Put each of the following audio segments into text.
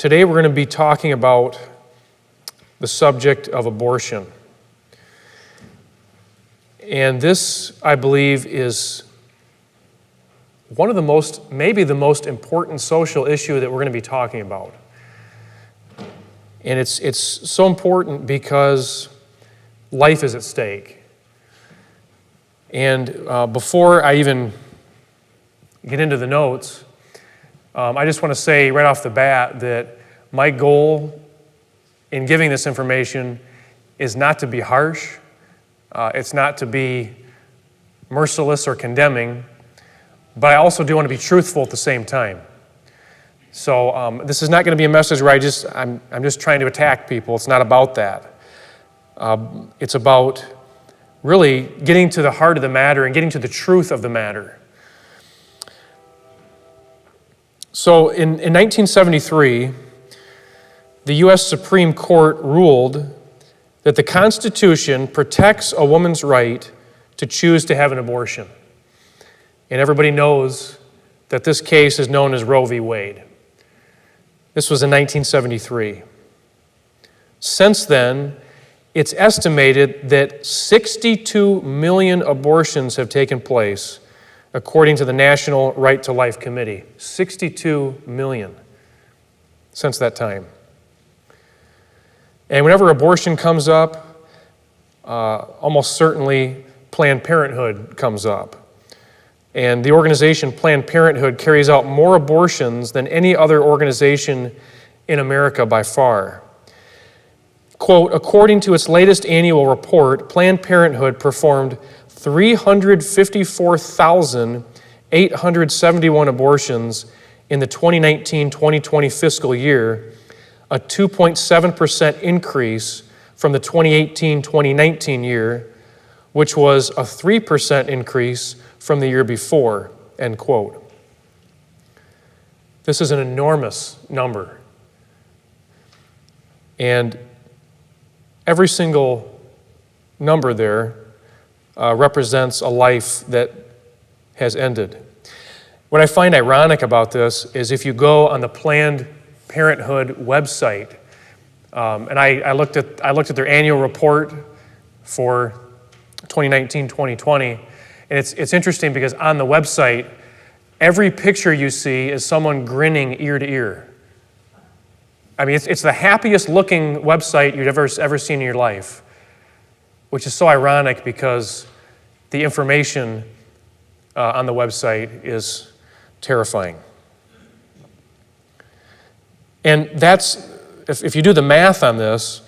Today we're going to be talking about the subject of abortion. And this, I believe, is one of the most, maybe the most important social issue that we're going to be talking about. And it's so important because life is at stake. And before I even get into the notes, I just want to say right off the bat that my goal in giving this information is not to be harsh. It's not to be merciless or condemning, but I also do want to be truthful at the same time. So this is not going to be a message where I'm just trying to attack people. It's not about that. It's about really getting to the heart of the matter and getting to the truth of the matter. So in 1973, the U.S. Supreme Court ruled that the Constitution protects a woman's right to choose to have an abortion. And everybody knows that this case is known as Roe v. Wade. This was in 1973. Since then, it's estimated that 62 million abortions have taken place, according to the National Right to Life Committee. 62 million since that time. And whenever abortion comes up, almost certainly Planned Parenthood comes up. And the organization Planned Parenthood carries out more abortions than any other organization in America by far. Quote, according to its latest annual report, Planned Parenthood performed 354,871 abortions in the 2019-2020 fiscal year, a 2.7% increase from the 2018-2019 year, which was a 3% increase from the year before, end quote. This is an enormous number. And every single number there represents a life that has ended. What I find ironic about this is if you go on the Planned Parenthood website, and I looked at their annual report for 2019-2020, and it's interesting because on the website, every picture you see is someone grinning ear to ear. I mean, it's the happiest looking website you'd ever seen in your life, which is so ironic because the information on the website is terrifying. And that's, if you do the math on this,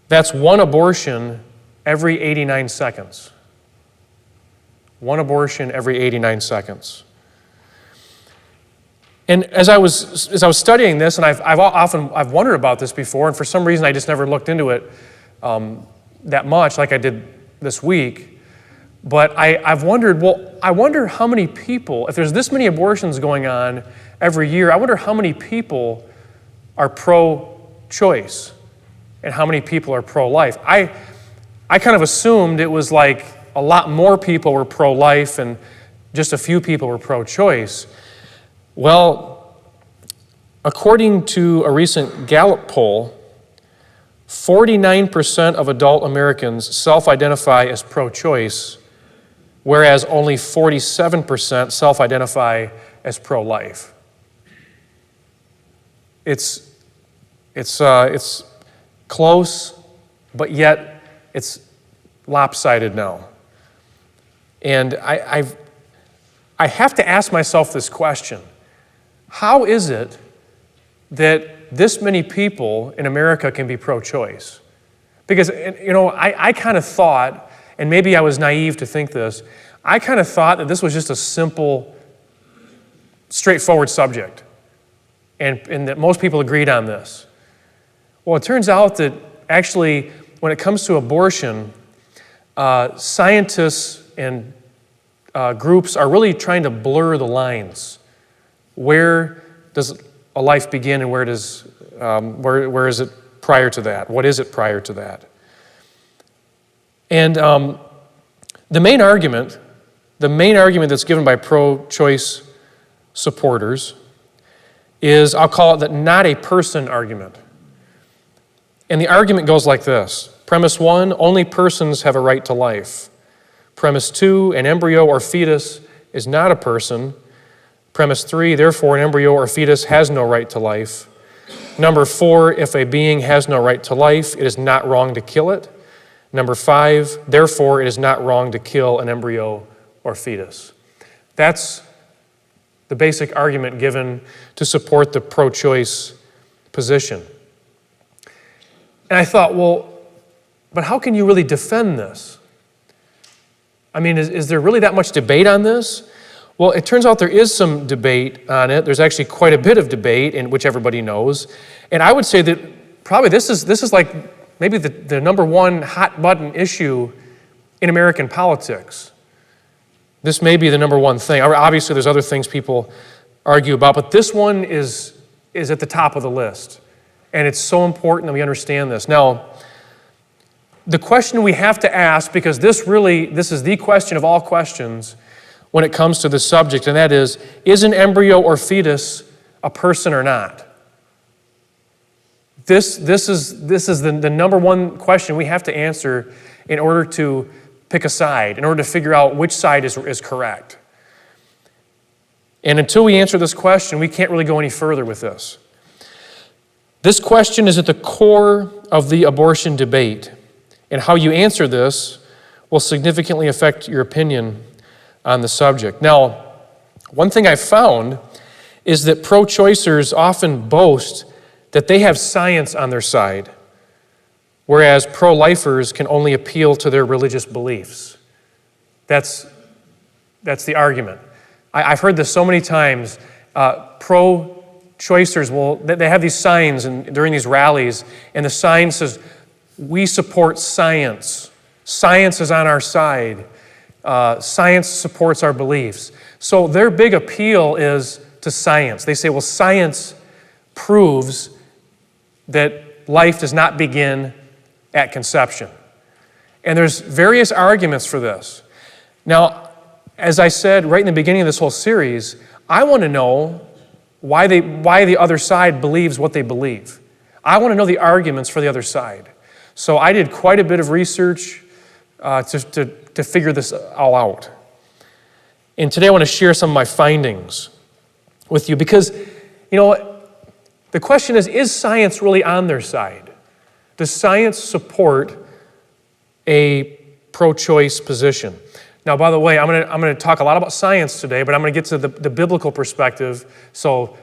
that's one abortion every 89 seconds. One abortion every 89 seconds. And as I was studying this, and I've wondered about this before, and for some reason I just never looked into it that much like I did this week. But I've wondered, I wonder how many people, if there's this many abortions going on every year, I wonder how many people are pro-choice and how many people are pro-life. I kind of assumed it was like a lot more people were pro-life and just a few people were pro-choice. Well, according to a recent Gallup poll, 49% of adult Americans self-identify as pro-choice, whereas only 47% self-identify as pro-life. It's close, but yet it's lopsided now. And I have to ask myself this question. How is it that this many people in America can be pro-choice? Because, I kind of thought, and maybe I was naive to think this, I kind of thought that this was just a simple, straightforward subject, and that most people agreed on this. Well, it turns out that actually, when it comes to abortion, scientists and groups are really trying to blur the lines. Where does a life begin and where is it prior to that? What is it prior to that? And the main argument that's given by pro-choice supporters is, I'll call it the not a person argument. And the argument goes like this. Premise 1, only persons have a right to life. Premise 2, an embryo or fetus is not a person. Premise 3, therefore an embryo or fetus has no right to life. Number 4, if a being has no right to life, it is not wrong to kill it. Number 5, therefore it is not wrong to kill an embryo or fetus. That's the basic argument given to support the pro-choice position. And I thought, well, but how can you really defend this? I mean, is there really that much debate on this? Well, it turns out there is some debate on it. There's actually quite a bit of debate, in which everybody knows. And I would say that probably this is like maybe the number one hot button issue in American politics. This may be the number one thing. Obviously, there's other things people argue about, but this one is at the top of the list. And it's so important that we understand this. Now, the question we have to ask, because this is the question of all questions when it comes to this subject, and that is an embryo or fetus a person or not? This is the number one question we have to answer in order to pick a side, in order to figure out which side is correct. And until we answer this question, we can't really go any further with this. This question is at the core of the abortion debate, and how you answer this will significantly affect your opinion on the subject. Now, one thing I've found is that pro-choicers often boast that they have science on their side, whereas pro-lifers can only appeal to their religious beliefs. That's the argument. I've heard this so many times. Pro-choicers they have these signs during these rallies, and the sign says, "We support science. Science is on our side. Science supports our beliefs." So their big appeal is to science. They say, well, science proves that life does not begin at conception. And there's various arguments for this. Now, as I said right in the beginning of this whole series, I want to know why the other side believes what they believe. I want to know the arguments for the other side. So I did quite a bit of research to figure this all out. And today I want to share some of my findings with you because, the question is science really on their side? Does science support a pro-choice position? Now, by the way, I'm going to talk a lot about science today, but I'm going to get to the biblical perspective. So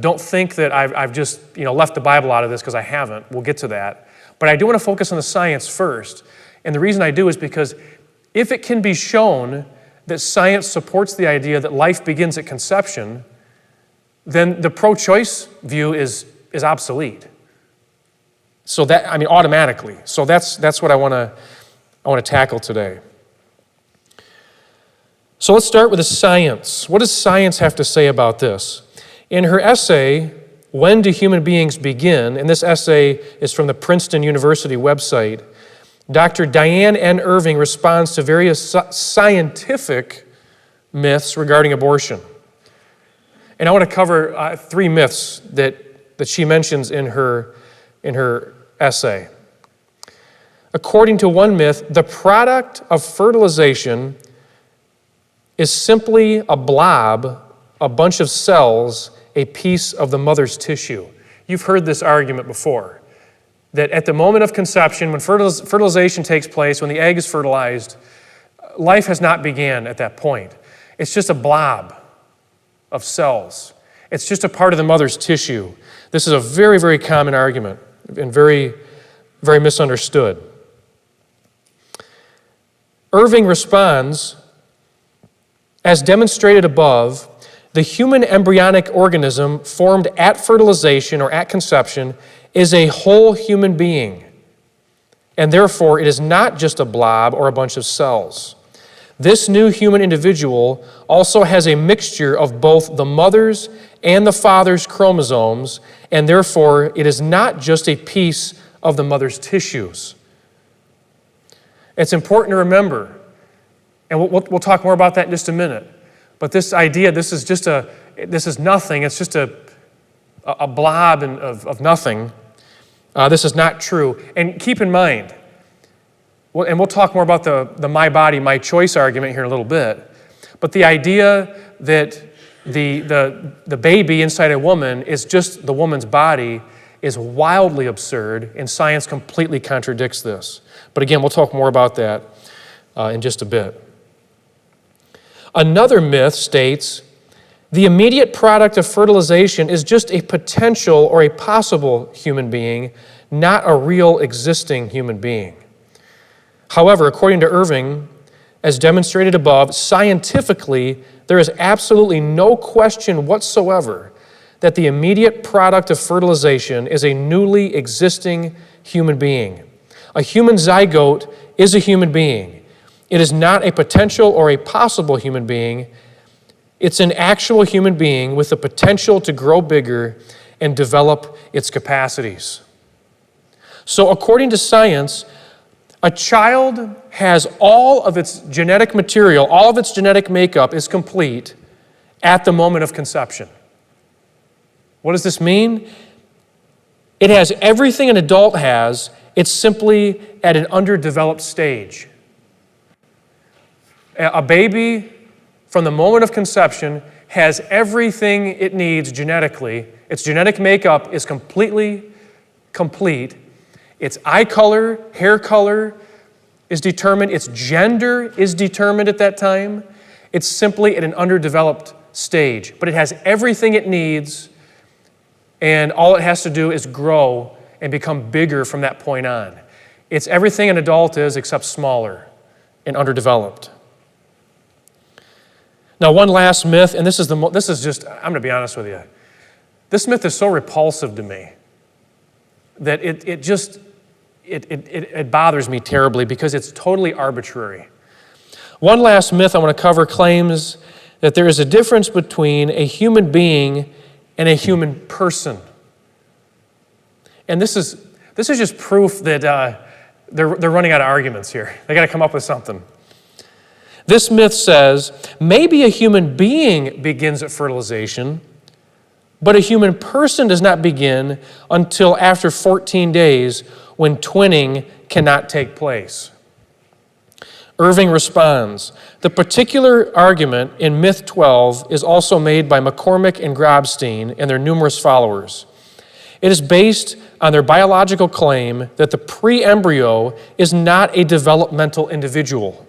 don't think that I've just left the Bible out of this, because I haven't. We'll get to that. But I do want to focus on the science first. And the reason I do is because if it can be shown that science supports the idea that life begins at conception, then the pro-choice view is obsolete. So automatically. So that's what I want to tackle today. So let's start with the science. What does science have to say about this? In her essay, "When Do Human Beings Begin?" and this essay is from the Princeton University website, Dr. Diane N. Irving responds to various scientific myths regarding abortion. And I want to cover 3 myths that she mentions in her essay. According to one myth, the product of fertilization is simply a blob, a bunch of cells, a piece of the mother's tissue. You've heard this argument before, that at the moment of conception, when fertilization takes place, when the egg is fertilized, life has not began at that point. It's just a blob of cells. It's just a part of the mother's tissue. This is a very, very common argument and very, very misunderstood. Irving responds, as demonstrated above, the human embryonic organism formed at fertilization or at conception is a whole human being, and therefore it is not just a blob or a bunch of cells. This new human individual also has a mixture of both the mother's and the father's chromosomes, and therefore it is not just a piece of the mother's tissues. It's important to remember, and we'll talk more about that in just a minute, but this idea, this is just this is nothing, it's just a blob of nothing. This is not true. And keep in mind, and we'll talk more about the my body, my choice argument here in a little bit, but the idea that the baby inside a woman is just the woman's body is wildly absurd, and science completely contradicts this. But again, we'll talk more about that in just a bit. Another myth states, the immediate product of fertilization is just a potential or a possible human being, not a real existing human being. However, according to Irving, as demonstrated above, scientifically, there is absolutely no question whatsoever that the immediate product of fertilization is a newly existing human being. A human zygote is a human being. It is not a potential or a possible human being. It's an actual human being with the potential to grow bigger and develop its capacities. So according to science, a child has all of its genetic material, all of its genetic makeup is complete at the moment of conception. What does this mean? It has everything an adult has, it's simply at an underdeveloped stage. A baby, from the moment of conception, has everything it needs genetically. Its genetic makeup is completely complete. Its eye color, hair color is determined. Its gender is determined at that time. It's simply at an underdeveloped stage. But it has everything it needs, and all it has to do is grow and become bigger from that point on. It's everything an adult is except smaller and underdeveloped. Now, one last myth, and this is just, I'm going to be honest with you. This myth is so repulsive to me that it bothers me terribly because it's totally arbitrary. One last myth I want to cover claims that there is a difference between a human being and a human person. And this is just proof that they're running out of arguments here. They got to come up with something. This myth says, maybe a human being begins at fertilization, but a human person does not begin until after 14 days when twinning cannot take place. Irving responds, the particular argument in Myth 12 is also made by McCormick and Grobstein and their numerous followers. It is based on their biological claim that the pre-embryo is not a developmental individual,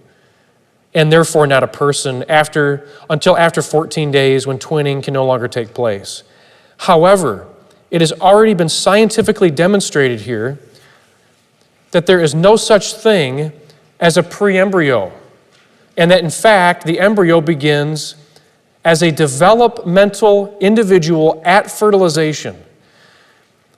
and therefore not a person until after 14 days when twinning can no longer take place. However, it has already been scientifically demonstrated here that there is no such thing as a pre-embryo, and that in fact the embryo begins as a developmental individual at fertilization.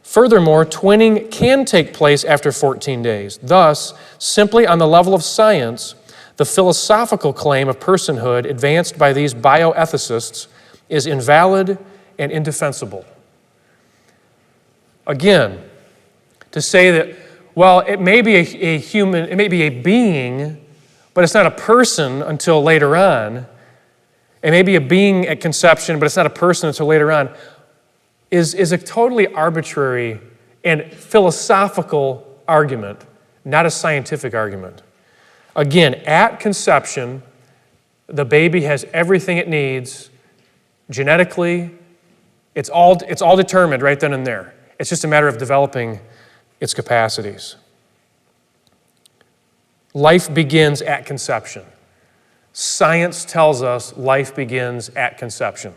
Furthermore, twinning can take place after 14 days. Thus, simply on the level of science, the philosophical claim of personhood advanced by these bioethicists is invalid and indefensible. Again, to say that, well, it may be a human, it may be a being, but it's not a person until later on. It may be a being at conception, but it's not a person until later on, is a totally arbitrary and philosophical argument, not a scientific argument. Again, at conception, the baby has everything it needs genetically. It's all determined right then and there. It's just a matter of developing its capacities. Life begins at conception. Science tells us life begins at conception.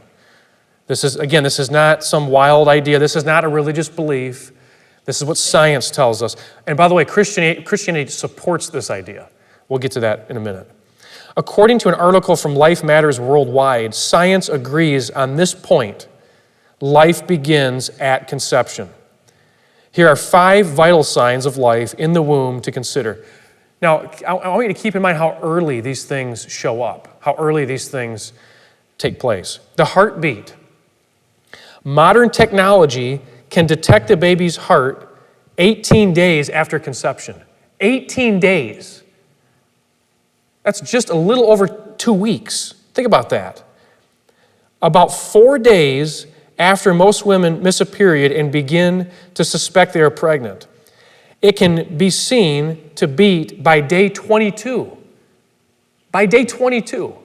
This is not some wild idea. This is not a religious belief. This is what science tells us. And by the way, Christianity supports this idea. We'll get to that in a minute. According to an article from Life Matters Worldwide, science agrees on this point. Life begins at conception. Here are 5 vital signs of life in the womb to consider. Now, I want you to keep in mind how early these things show up, how early these things take place. The heartbeat. Modern technology can detect a baby's heart 18 days after conception. 18 days. That's just a little over 2 weeks. Think about that. about 4 days after most women miss a period and begin to suspect they are pregnant. It can be seen to beat by day 22. By day 22.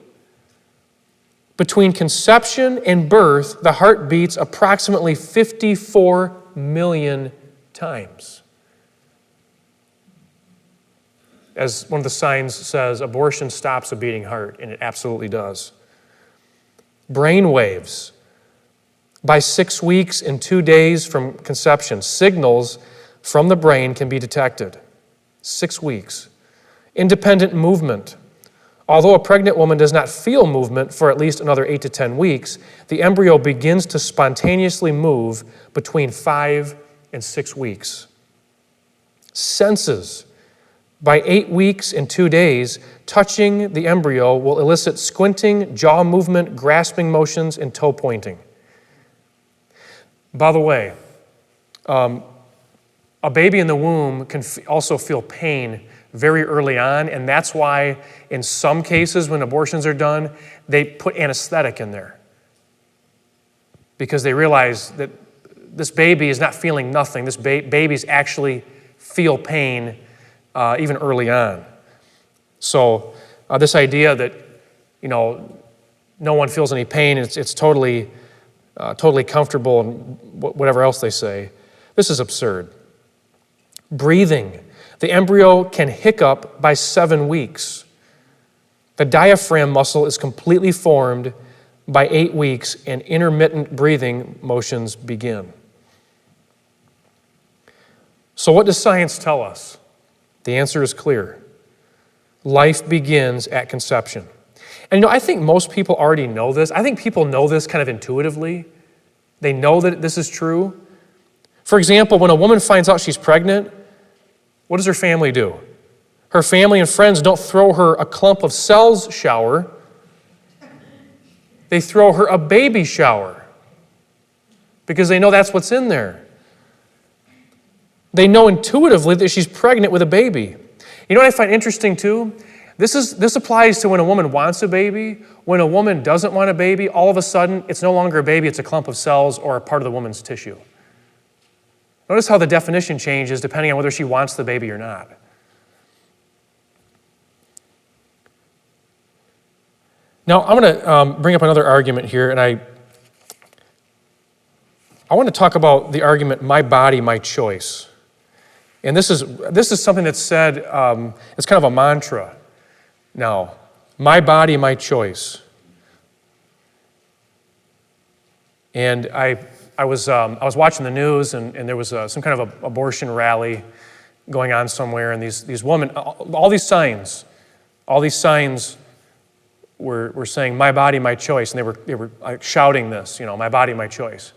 Between conception and birth, the heart beats approximately 54 million times. As one of the signs says, abortion stops a beating heart, and it absolutely does. Brain waves. By 6 weeks and 2 days from conception, signals from the brain can be detected. 6 weeks. Independent movement. Although a pregnant woman does not feel movement for at least another 8 to 10 weeks, the embryo begins to spontaneously move between 5 and 6 weeks. Senses. By 8 weeks and 2 days, touching the embryo will elicit squinting, jaw movement, grasping motions, and toe pointing. By the way, a baby in the womb can also feel pain very early on, and that's why in some cases when abortions are done, they put anesthetic in there because they realize that this baby is not feeling nothing. This babies actually feel pain even early on. So this idea that, no one feels any pain, it's totally comfortable and whatever else they say, this is absurd. Breathing. The embryo can hiccup by 7 weeks. The diaphragm muscle is completely formed by 8 weeks, and intermittent breathing motions begin. So what does science tell us? The answer is clear. Life begins at conception. And I think most people already know this. I think people know this kind of intuitively. They know that this is true. For example, when a woman finds out she's pregnant, what does her family do? Her family and friends don't throw her a clump of cells shower. They throw her a baby shower because they know that's what's in there. They know intuitively that she's pregnant with a baby. You know what I find interesting too? This applies to when a woman wants a baby. When a woman doesn't want a baby, all of a sudden, it's no longer a baby, it's a clump of cells or a part of the woman's tissue. Notice how the definition changes depending on whether she wants the baby or not. Now, I'm going to bring up another argument here, and I want to talk about the argument, my body, my choice. And this is something that's said, it's kind of a mantra now. My body, my choice. And I was watching the news, and there was some kind of a abortion rally going on somewhere, and these women, all these signs were saying, my body, my choice, and they were like shouting this, my body, my choice.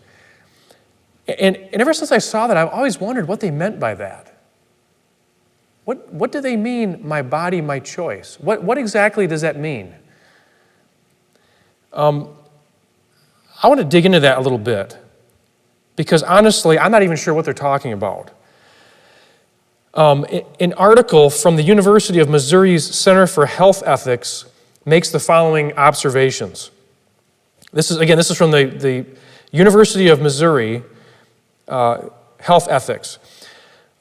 And ever since I saw that, I've always wondered what they meant by that. What do they mean, my body, my choice? What exactly does that mean? I want to dig into that a little bit, because honestly, I'm not even sure what they're talking about. An article from the University of Missouri's Center for Health Ethics makes the following observations. This is from the University of Missouri Health Ethics.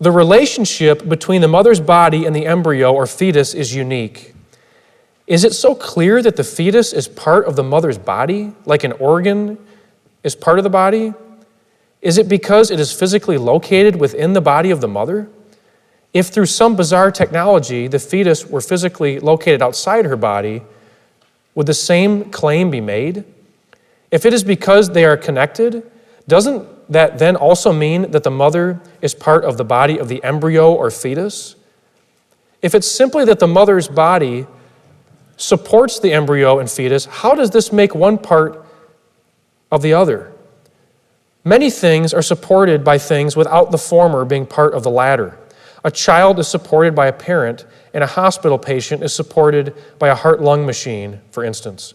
The relationship between the mother's body and the embryo or fetus is unique. Is it so clear that the fetus is part of the mother's body, like an organ is part of the body? Is it because it is physically located within the body of the mother? If through some bizarre technology the fetus were physically located outside her body, would the same claim be made? If it is because they are connected, doesn't that then also mean that the mother is part of the body of the embryo or fetus? If it's simply that the mother's body supports the embryo and fetus, how does this make one part of the other? Many things are supported by things without the former being part of the latter. A child is supported by a parent, and a hospital patient is supported by a heart-lung machine, for instance.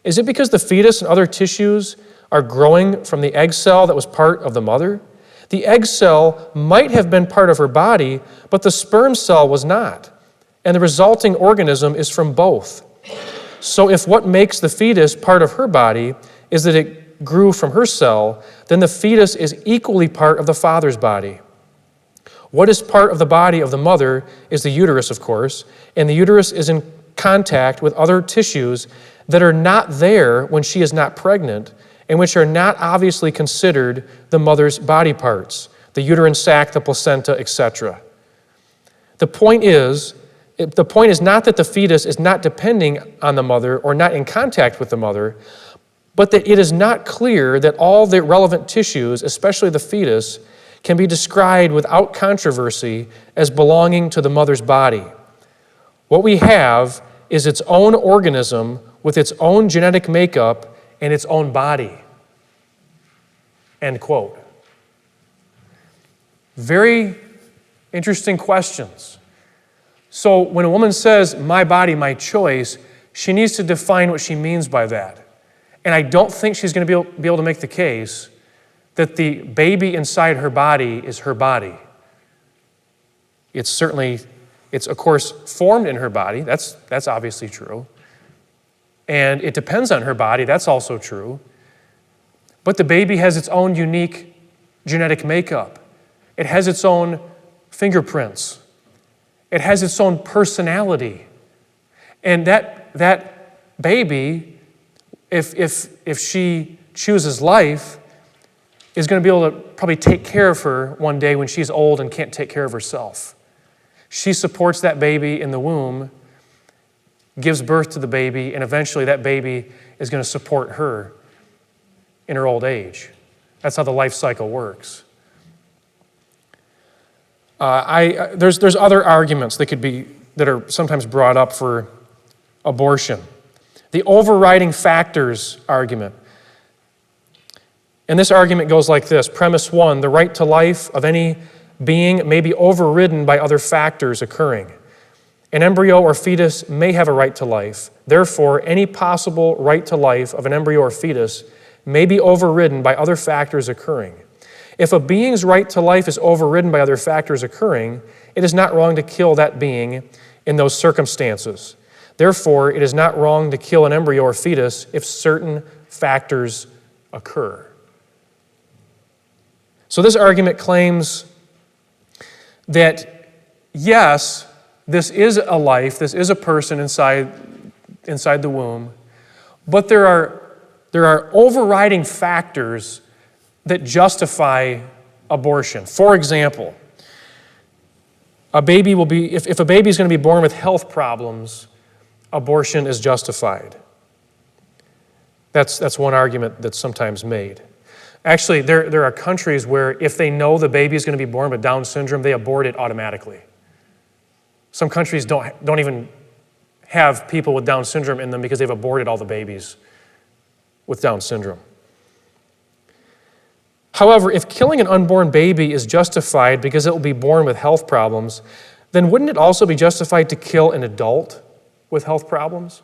Is it because the fetus and other tissues are growing from the egg cell that was part of the mother? The egg cell might have been part of her body, but the sperm cell was not, and the resulting organism is from both. So if what makes the fetus part of her body is that it grew from her cell, then the fetus is equally part of the father's body. What is part of the body of the mother is the uterus, of course, and the uterus is in contact with other tissues that are not there when she is not pregnant and which are not obviously considered the mother's body parts, the uterine sac, the placenta, etc. The point is not that the fetus is not depending on the mother or not in contact with the mother, but that it is not clear that all the relevant tissues, especially the fetus, can be described without controversy as belonging to the mother's body. What we have is its own organism with its own genetic makeup and its own body. End quote. Very interesting questions. So when a woman says, my body, my choice, she needs to define what she means by that. And I don't think she's going to be able to make the case that the baby inside her body is her body. It's of course formed in her body. That's obviously true. And it depends on her body. That's also true. But the baby has its own unique genetic makeup. It has its own fingerprints. It has its own personality. And that baby, if she chooses life, is going to be able to probably take care of her one day when she's old and can't take care of herself. She supports that baby in the womb, gives birth to the baby, and eventually that baby is going to support her in her old age. That's how the life cycle works. There's other arguments that are sometimes brought up for abortion. The overriding factors argument. And this argument goes like this. Premise 1, the right to life of any being may be overridden by other factors occurring. An embryo or fetus may have a right to life. Therefore, any possible right to life of an embryo or fetus may be overridden by other factors occurring. If a being's right to life is overridden by other factors occurring, it is not wrong to kill that being in those circumstances. Therefore, it is not wrong to kill an embryo or fetus if certain factors occur. So this argument claims that, yes, this is a life, this is a person inside the womb, but there are overriding factors that justify abortion. For example, if a baby is going to be born with health problems, abortion is justified. That's one argument that's sometimes made. Actually, there are countries where if they know the baby is going to be born with Down syndrome, they abort it automatically. Some countries don't even have people with Down syndrome in them because they've aborted all the babies with Down syndrome. However, if killing an unborn baby is justified because it will be born with health problems, then wouldn't it also be justified to kill an adult with health problems?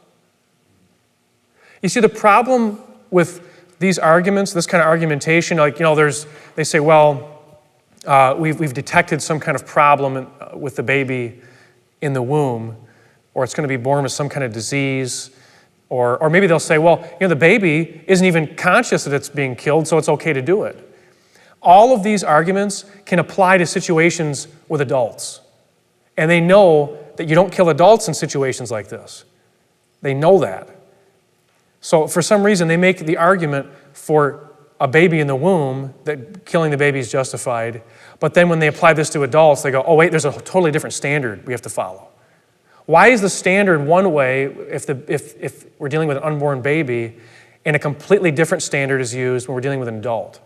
You see, the problem with these arguments, this kind of argumentation, they say, well, we've detected some kind of problem with the baby in the womb, or it's going to be born with some kind of disease, or maybe they'll say, well, the baby isn't even conscious that it's being killed, so it's okay to do it. All of these arguments can apply to situations with adults. And they know that you don't kill adults in situations like this. They know that. So for some reason, they make the argument for a baby in the womb that killing the baby is justified. But then when they apply this to adults, they go, oh, wait, there's a totally different standard we have to follow. Why is the standard one way if we're dealing with an unborn baby and a completely different standard is used when we're dealing with an adult?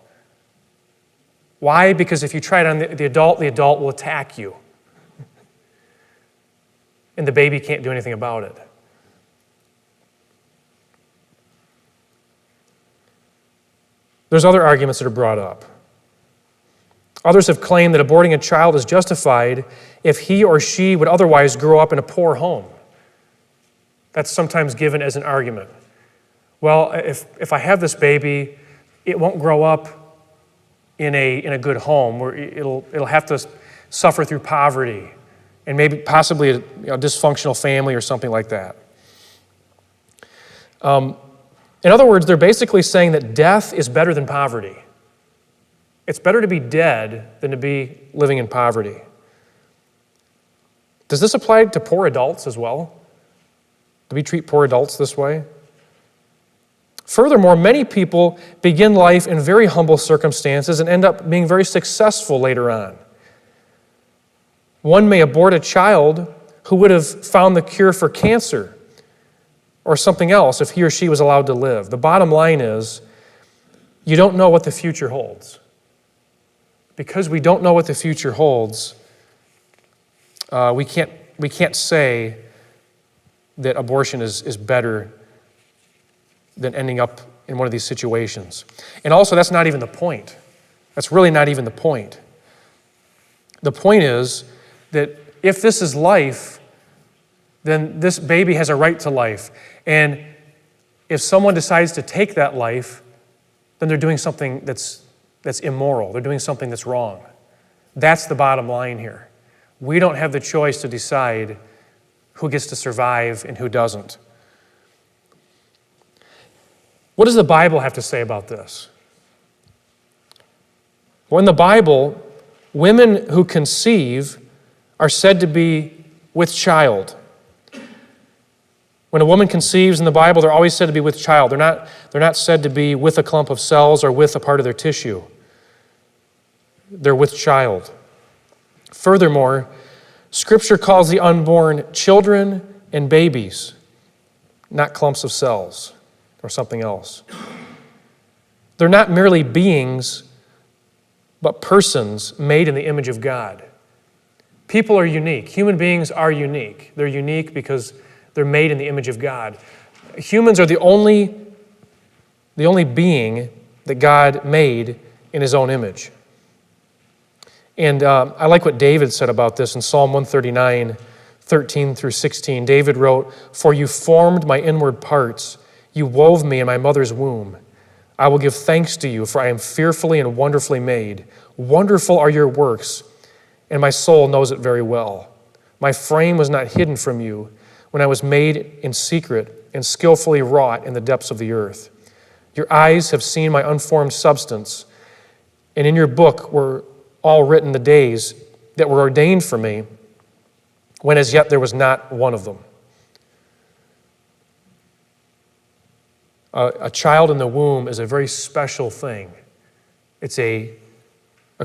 Why? Because if you try it on the adult will attack you. And the baby can't do anything about it. There's other arguments that are brought up. Others have claimed that aborting a child is justified if he or she would otherwise grow up in a poor home. That's sometimes given as an argument. Well, if I have this baby, it won't grow up in a good home where it'll have to suffer through poverty and maybe possibly a dysfunctional family or something like that. In other words, they're basically saying that death is better than poverty. It's better to be dead than to be living in poverty. Does this apply to poor adults as well? Do we treat poor adults this way? Furthermore, many people begin life in very humble circumstances and end up being very successful later on. One may abort a child who would have found the cure for cancer or something else if he or she was allowed to live. The bottom line is, you don't know what the future holds. Because we don't know what the future holds, we can't say that abortion is better than ending up in one of these situations. And also, that's not even the point. That's really not even the point. The point is that if this is life, then this baby has a right to life. And if someone decides to take that life, then they're doing something that's immoral. They're doing something that's wrong. That's the bottom line here. We don't have the choice to decide who gets to survive and who doesn't. What does the Bible have to say about this? Well, in the Bible, women who conceive are said to be with child. When a woman conceives in the Bible, they're always said to be with child. They're not said to be with a clump of cells or with a part of their tissue. They're with child. Furthermore, Scripture calls the unborn children and babies, not clumps of cells or something else. They're not merely beings, but persons made in the image of God. People are unique. Human beings are unique. They're unique because they're made in the image of God. Humans are the only being that God made in His own image. And I like what David said about this in Psalm 139, 13 through 16. David wrote, "For you formed my inward parts. You wove me in my mother's womb. I will give thanks to you, for I am fearfully and wonderfully made. Wonderful are your works, and my soul knows it very well. My frame was not hidden from you when I was made in secret and skillfully wrought in the depths of the earth. Your eyes have seen my unformed substance, and in your book were all written the days that were ordained for me, when as yet there was not one of them." A child in the womb is a very special thing. It's a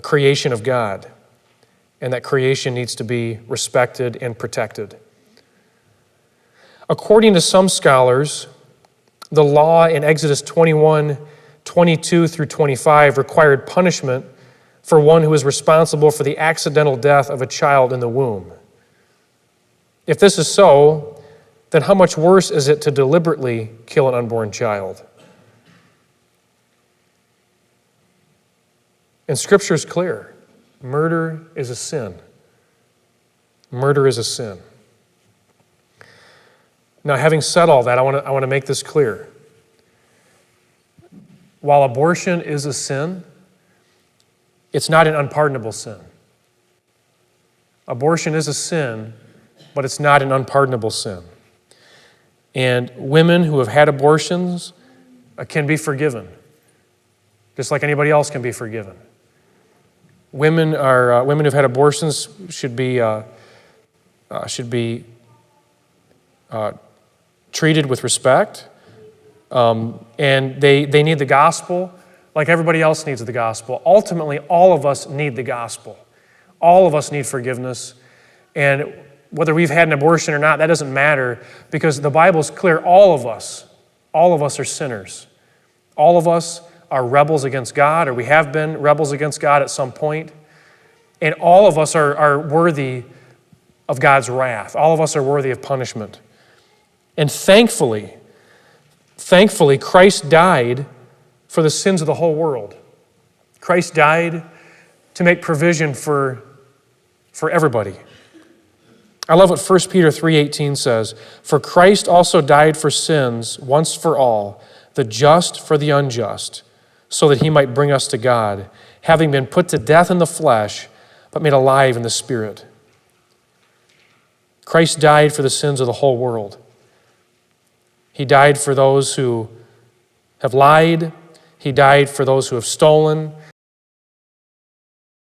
creation of God, and that creation needs to be respected and protected. According to some scholars, the law in Exodus 21, 22 through 25 required punishment for one who is responsible for the accidental death of a child in the womb. If this is so, then how much worse is it to deliberately kill an unborn child? And Scripture is clear. Murder is a sin. Murder is a sin. Now, having said all that, I want to make this clear. While abortion is a sin, it's not an unpardonable sin. Abortion is a sin, but it's not an unpardonable sin. And women who have had abortions can be forgiven, just like anybody else can be forgiven. Women who've had abortions should be treated with respect, and they need the gospel like everybody else needs the gospel. Ultimately, all of us need the gospel. All of us need forgiveness, and whether we've had an abortion or not, that doesn't matter, because the Bible's clear. All of us are sinners. All of us are rebels against God, or we have been rebels against God at some point. And all of us are worthy of God's wrath. All of us are worthy of punishment. And thankfully, Christ died for the sins of the whole world. Christ died to make provision for everybody. I love what 1 Peter 3:18 says, "For Christ also died for sins once for all, the just for the unjust, so that he might bring us to God, having been put to death in the flesh, but made alive in the Spirit." Christ died for the sins of the whole world. He died for those who have lied. He died for those who have stolen.